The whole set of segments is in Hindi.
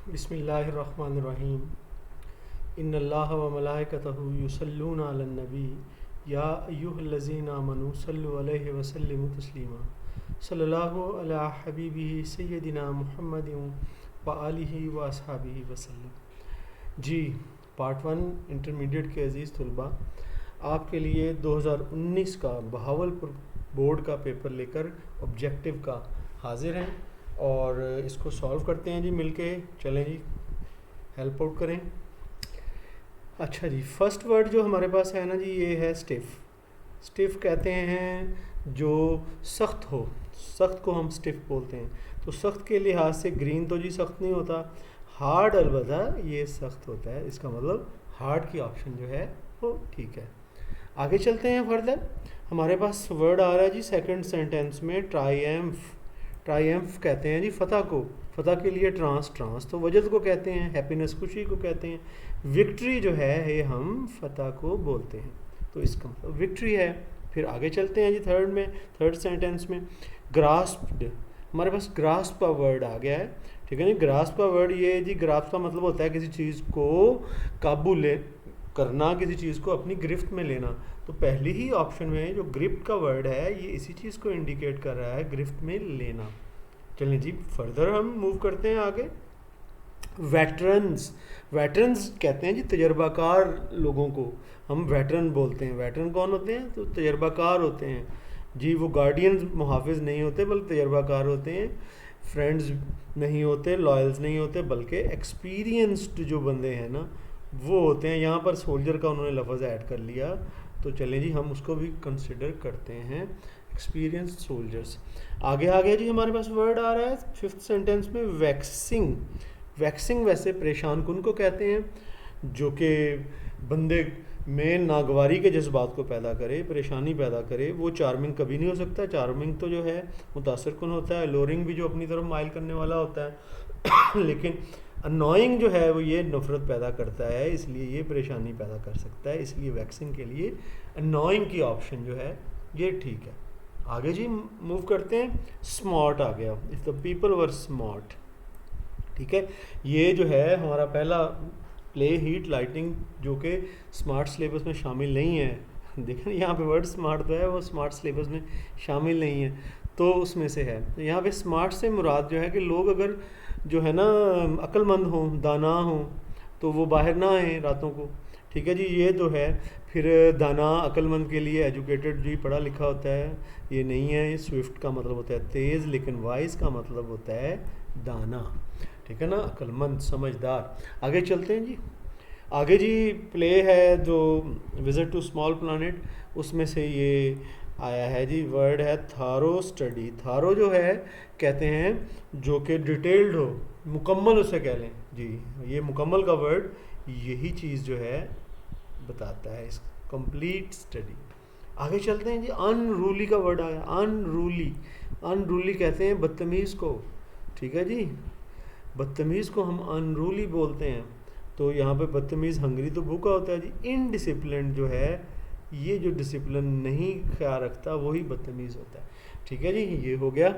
बिस्मिल्लाहिर्रहमानिर्रहीम। इन्नल्लाह व मलाइकतहु युसल्लूना अलन नबी या अय्युहल्लज़ीना आमनू सल्लु अलैहि व सल्लिमु तस्लीमा। सल्लल्लाहु अला हबीबिही सय्यदिना मुहम्मदिन व आलिहि व अस्हाबिहि वसल्लम। जी, पार्ट वन इंटरमीडिएट के अज़ीज़ तलबा, आपके लिए 2019 का बहावलपुर बोर्ड का पेपर लेकर ऑब्जेक्टिव का हाजिर हैं और इसको सॉल्व करते हैं जी मिलके। चलें जी, हेल्प आउट करें। अच्छा जी, फर्स्ट वर्ड जो हमारे पास है ना जी, ये है स्टिफ। स्टिफ कहते हैं जो सख्त हो, सख्त को हम स्टिफ बोलते हैं। तो सख्त के लिहाज से ग्रीन तो जी सख्त नहीं होता, हार्ड अलबत्ता ये सख्त होता है। इसका मतलब हार्ड की ऑप्शन जो है वो ठीक है। आगे चलते हैं फर्दर। हमारे पास वर्ड आ रहा है जी सेकंड सेंटेंस में, ट्रायम्फ। ट्रायम्फ कहते हैं जी फतह को, फतह के लिए ट्रांस, ट्रांस तो वजद को कहते हैं, हैप्पीनेस खुशी को कहते हैं। विक्ट्री जो है ये हम फतह को बोलते हैं, तो इसका मतलब विक्ट्री है। फिर आगे चलते हैं जी थर्ड में, थर्ड सेंटेंस में ग्रास्प्ड। हमारे पास ग्रास्प का वर्ड आ गया है, ठीक है जी। ग्रास्प का वर्ड ये जी, ग्रास्प का मतलब होता है किसी चीज़ को काबू ले करना, किसी चीज़ को अपनी गिरफ्त में लेना। तो पहली ही ऑप्शन में जो गिरफ्त का वर्ड है ये इसी चीज़ को इंडिकेट कर रहा है, गिरफ्त में लेना। चलिए जी, फर्दर हम मूव करते हैं आगे। वेटरन्स। वेटरन्स कहते हैं जी तजर्बाकार लोगों को हम वेटरन बोलते हैं। वेटरन कौन होते हैं? तो तजर्बाकार होते हैं जी। वो गार्डियंस मुहाफिज नहीं होते बल्कि तजर्बाकार होते हैं। फ्रेंड्स नहीं होते, लॉयल्स नहीं होते, बल्कि एक्सपीरियंस्ड जो बंदे हैं ना वो होते हैं। यहाँ पर सोल्जर का उन्होंने लफ्ज़ ऐड कर लिया, तो चलें जी हम उसको भी कंसिडर करते हैं, एक्सपीरियंस्ड सोल्जर्स। आगे आगे जी हमारे पास वर्ड आ रहा है फिफ्थ सेंटेंस में, वैक्सिंग। वैक्सिंग वैसे परेशान कुन को कहते हैं, जो कि बंदे में नागवारी के जज्बात को पैदा करे, परेशानी पैदा करे। वो चार्मिंग कभी नहीं हो सकता। चार्मिंग तो जो है मुतासर कुन होता है, लोरिंग भी जो अपनी तरफ माइल करने वाला होता है लेकिन अनोइंग जो है वो ये नफ़रत पैदा करता है, इसलिए ये परेशानी पैदा कर सकता है। इसलिए वैक्सिंग के लिए अनोइंग की ऑप्शन जो है ये ठीक है। आगे जी मूव करते हैं। स्मार्ट आ गया, if the people were smart, ठीक है। ये जो है हमारा पहला प्ले, हीट, लाइटिंग, जो कि स्मार्ट सिलेबस में शामिल नहीं है। देखें यहाँ पे वर्ड स्मार्ट तो है, वो स्मार्ट सिलेबस में शामिल नहीं है, तो उसमें से है। यहाँ पे स्मार्ट से मुराद जो है कि लोग अगर जो है ना अक्लमंद हों, दाना हों, तो वो बाहर ना आए रातों को, ठीक है जी। ये तो है। फिर दाना अक्लमंद के लिए एजुकेटेड जी पढ़ा लिखा होता है, ये नहीं है। ये स्विफ्ट का मतलब होता है तेज़, लेकिन वाइज का मतलब होता है दाना, ठीक है ना, अक्लमंद, समझदार। आगे चलते हैं जी। आगे जी प्ले है जो विज़िट टू स्मॉल प्लानट, उसमें से ये आया है जी, वर्ड है थारो स्टडी। थारो जो है कहते हैं जो कि डिटेल्ड हो, मुकम्मल उसे कह लें जी। ये मुकम्मल का वर्ड यही चीज़ जो है बताता है, इस कंप्लीट स्टडी। आगे चलते हैं जी। अनरूली का वर्ड आया, अनरूली। अनरूली कहते हैं बदतमीज़ को, ठीक है जी। बदतमीज़ को हम अनरूली बोलते हैं। तो यहाँ पे बदतमीज़, हंगरी तो भूखा होता है जी। इनडिसिप्लिन जो है, ये जो डिसिप्लिन नहीं ख्याल रखता वही बदतमीज़ होता है, ठीक है जी। ये हो गया।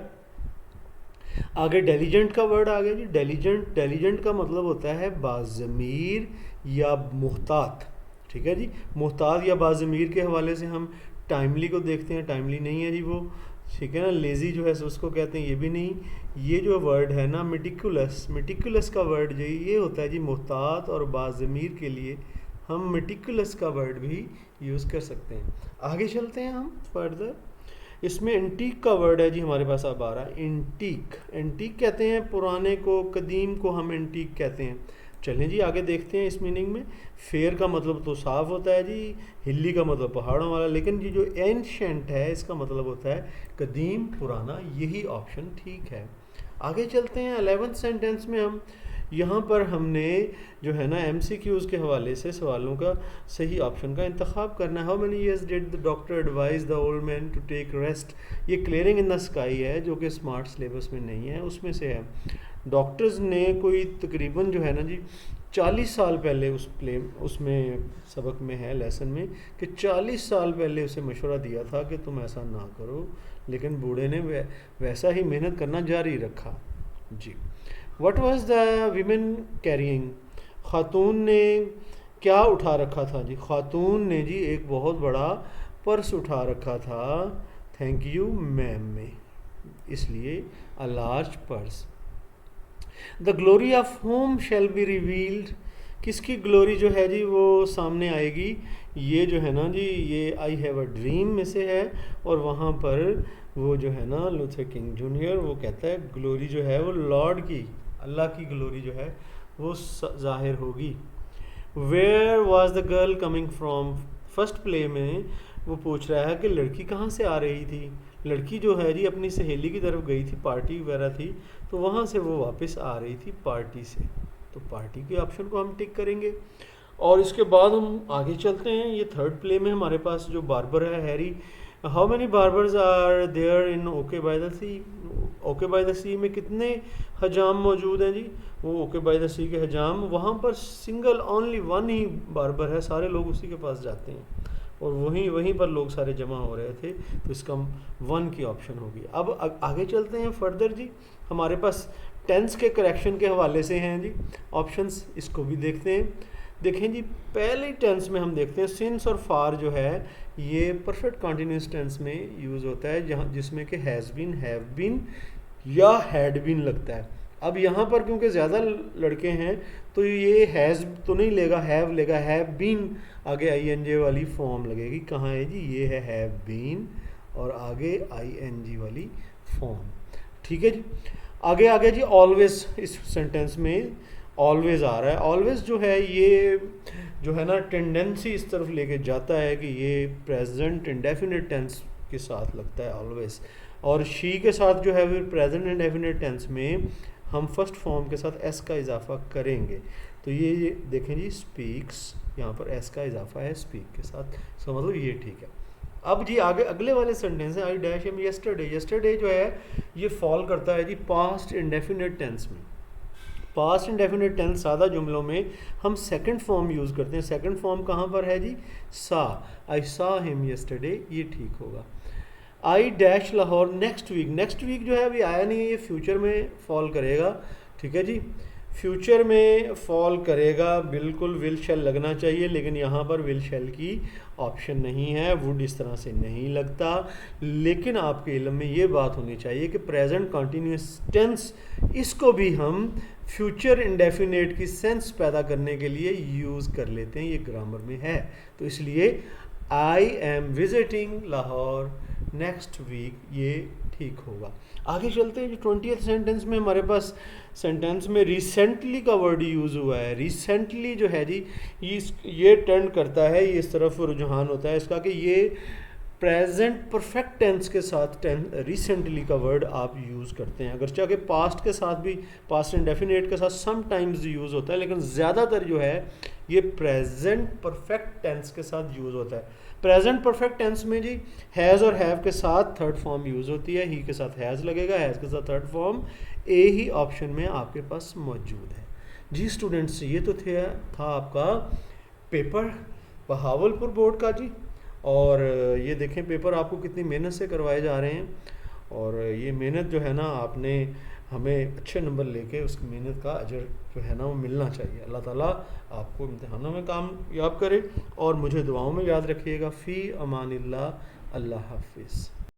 आगे डेलीजेंट का वर्ड आ गया जी। डेलीजेंट, डेलीजेंट का मतलब होता है बाज़मीर या मुहतात, ठीक है जी। मुहतात या बाज़मीर के हवाले से हम टाइमली को देखते हैं, टाइमली नहीं है जी वो, ठीक है ना। लेज़ी जो है उसको कहते हैं, ये भी नहीं। ये जो वर्ड है ना मेटिकुलस, मेटिकुलस का वर्ड जो ये होता है जी मुहतात और बाज़मीर के लिए हम मेटिकुलस का वर्ड भी यूज़ कर सकते हैं। आगे चलते हैं हम फर्दर। इसमें एंटीक का वर्ड है जी हमारे पास अब आ रहा है, एंटीक। एंटीक कहते हैं पुराने को, कदीम को हम एंटीक कहते हैं। चलें जी आगे देखते हैं इस मीनिंग में। फेयर का मतलब तो साफ़ होता है जी, हिली का मतलब पहाड़ों वाला, लेकिन ये जो एंशेंट है इसका मतलब होता है कदीम, पुराना। यही ऑप्शन ठीक है। आगे चलते हैं 11th सेंटेंस में। हम यहाँ पर हमने जो है ना MCQs के हवाले से सवालों का सही ऑप्शन का इंतखाब करना है। How many years did the doctor advise the old man to take rest. ये क्लियरिंग इन द स्काई है, जो कि स्मार्ट सिलेबस में नहीं है, उसमें से है। डॉक्टर्स ने कोई तकरीबन जो है ना जी 40 साल पहले उसमें सबक में है, लेसन में, कि 40 साल पहले उसे मशवरा दिया था कि तुम ऐसा ना करो, लेकिन बूढ़े ने वैसा ही मेहनत करना जारी रखा जी। What was the women carrying, खातून ने क्या उठा रखा था जी, खातून ने जी एक बहुत बड़ा पर्स उठा रखा था, थैंक यू मैम में, इसलिए a large purse. The glory of home shall be revealed, किसकी ग्लोरी जो है जी वो सामने आएगी, ये जो है ना जी ये आई हैव अ ड्रीम में से है, और वहाँ पर वो जो है ना लूथर किंग जूनियर वो कहता है ग्लोरी जो है वो लॉर्ड की, अल्लाह की ग्लोरी जो है वो जाहिर होगी। Where was the girl coming from, first play में वो पूछ रहा है कि लड़की कहाँ से आ रही थी, लड़की जो है जी अपनी सहेली की तरफ गई थी, पार्टी वगैरह थी, तो वहाँ से वो वापस आ रही थी पार्टी से, तो पार्टी के ऑप्शन को हम टिक करेंगे। और इसके बाद हम आगे चलते हैं, ये थर्ड प्ले में हमारे पास जो बार्बर है Harry, how many barbers are there in okay by the sea, okay by the sea में कितने हजाम मौजूद हैं जी, वो ओके बाय द सी के हजाम, वहाँ पर सिंगल ओनली वन ही बार्बर है, सारे लोग उसी के पास जाते हैं और वहीं पर लोग सारे जमा हो रहे थे, तो इसका वन की ऑप्शन होगी। अब आगे चलते हैं फर्दर जी, हमारे पास टेंस के करेक्शन के हवाले से हैं जी ऑप्शंस, इसको भी देखते हैं। देखें जी पहले टेंस में हम देखते हैं सिंस और फार जो है ये परफेक्ट कॉन्टिन्यूस टेंस में यूज़ होता है, जहाँ जिसमें कि हैज़ बीन, हैव बीन या हैड बीन लगता है। अब यहाँ पर क्योंकि ज़्यादा लड़के हैं तो ये हैज़ तो नहीं लेगा, हैव लेगा, हैव बीन आगे ING वाली फॉर्म लगेगी, कहाँ है जी ये है हैव बीन और आगे ING वाली फॉर्म, ठीक है जी। आगे जी ऑलवेज, इस सेंटेंस में ऑलवेज आ रहा है, ऑलवेज जो है ये जो है ना टेंडेंसी इस तरफ लेके जाता है कि ये प्रेजेंट इंडेफिनिट टेंस के साथ लगता है ऑलवेज, और शी के साथ जो है फिर प्रेजेंट इंडेफिनिट टेंस में हम फर्स्ट फॉर्म के साथ एस का इजाफा करेंगे, तो ये देखें जी स्पीक्स, यहाँ पर एस का इजाफा है स्पीक के साथ, सो मतलब ये ठीक है। अब जी आगे अगले वाले सेंटेंस है I dash am yesterday, yesterday जो है ये फॉल करता है जी पास्ट इंडेफिनिट टेंस में। पास्ट इंडेफिनिट टेंस सादा जुमलों में हम सेकंड फॉर्म यूज़ करते हैं, सेकंड फॉर्म कहाँ पर है जी सा, आई सा हिम यस्टरडे, ये ठीक होगा। I dash Lahore next week, next week जो है अभी आया नहीं है, ये फ्यूचर में फॉल करेगा, ठीक है जी, फ्यूचर में फॉल करेगा, बिल्कुल विल शैल लगना चाहिए, लेकिन यहाँ पर विल शैल की ऑप्शन नहीं है, वुड इस तरह से नहीं लगता, लेकिन आपके इल्म में ये बात होनी चाहिए कि प्रेजेंट कॉन्टीन्यूस टेंस इसको भी हम फ्यूचर इंडेफिनेट की सेंस पैदा करने के लिए यूज़ कर लेते हैं, ये ग्रामर में है, तो इसलिए I am visiting Lahore next week, ये ठीक होगा। आगे चलते हैं, जो 20th सेंटेंस में हमारे पास सेंटेंस में रिसेंटली का वर्ड यूज़ हुआ है, रिसेंटली जो है जी ये टर्न करता है, ये इस तरफ रुझान होता है इसका कि ये प्रेजेंट परफेक्ट टेंस के साथ रिसेंटली का वर्ड आप यूज़ करते हैं, अगर चाहे पास्ट के साथ भी, पास्ट इंडेफिनिट के साथ समटाइम्स यूज़ होता है, लेकिन ज़्यादातर जो है ये प्रेजेंट परफेक्ट टेंस के साथ यूज़ होता है। प्रेजेंट परफेक्ट टेंस में जी हैज़ और हैव के साथ थर्ड फॉर्म यूज़ होती है, ही के साथ हैज़ लगेगा, हैज़ के साथ थर्ड फॉर्म, ए ही ऑप्शन में आपके पास मौजूद है। जी स्टूडेंट्स, ये तो था आपका पेपर बहावलपुर बोर्ड का जी, और ये देखें पेपर आपको कितनी मेहनत से करवाए जा रहे हैं, और ये मेहनत जो है ना आपने हमें अच्छे नंबर लेके उस मेहनत का अजर जो है ना वो मिलना चाहिए। अल्लाह ताला आपको इम्तिहानों में कामयाब करे और मुझे दुआओं में याद रखिएगा। फ़ी अमानिल्लाह, अल्लाह हाफिज़।